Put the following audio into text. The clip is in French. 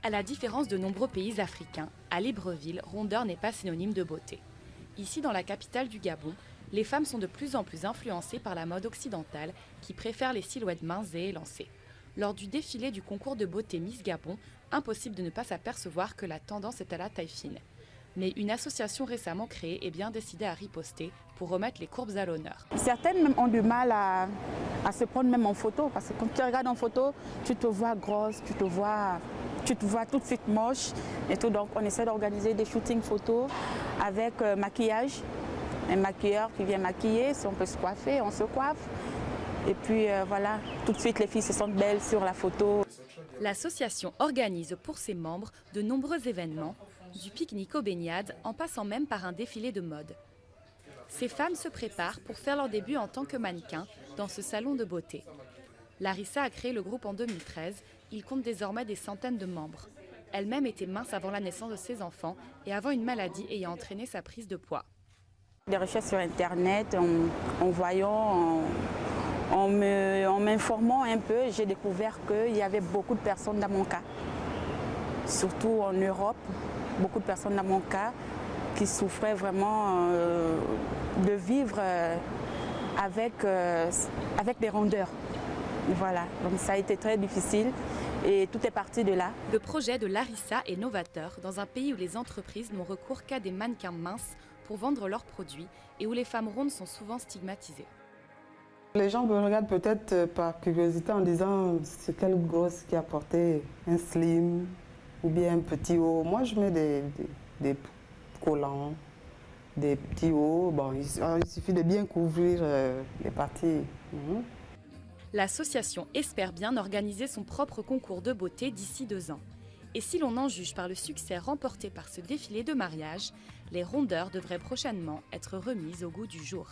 À la différence de nombreux pays africains, à Libreville, rondeur n'est pas synonyme de beauté. Ici, dans la capitale du Gabon, les femmes sont de plus en plus influencées par la mode occidentale qui préfère les silhouettes minces et élancées. Lors du défilé du concours de beauté Miss Gabon, impossible de ne pas s'apercevoir que la tendance est à la taille fine. Mais une association récemment créée est bien décidée à riposter pour remettre les courbes à l'honneur. Certaines même ont du mal à se prendre même en photo, parce que quand tu regardes en photo, tu te vois grosse, tu te vois tout de suite moche et tout. Donc on essaie d'organiser des shootings photos avec maquillage, un maquilleur qui vient maquiller, si on peut se coiffer, on se coiffe. Et puis voilà, tout de suite les filles se sentent belles sur la photo. L'association organise pour ses membres de nombreux événements, du pique-nique aux baignades, en passant même par un défilé de mode. Ces femmes se préparent pour faire leur début en tant que mannequins dans ce salon de beauté. Larissa a créé le groupe en 2013, il compte désormais des centaines de membres. Elle-même était mince avant la naissance de ses enfants et avant une maladie ayant entraîné sa prise de poids. Des recherches sur internet, en voyant, en m'informant un peu, j'ai découvert qu'il y avait beaucoup de personnes dans mon cas. Surtout en Europe, beaucoup de personnes dans mon cas qui souffraient vraiment de vivre avec des rondeurs. Voilà, donc ça a été très difficile et tout est parti de là. Le projet de Larissa est novateur dans un pays où les entreprises n'ont recours qu'à des mannequins minces pour vendre leurs produits et où les femmes rondes sont souvent stigmatisées. Les gens me regardent peut-être par curiosité en disant c'est quelle grosse qui a porté un slim ou bien un petit haut. Moi je mets des collants, des petits hauts. Bon, il suffit de bien couvrir les parties. L'association espère bien organiser son propre concours de beauté d'ici 2 ans. Et si l'on en juge par le succès remporté par ce défilé de mariage, les rondeurs devraient prochainement être remises au goût du jour.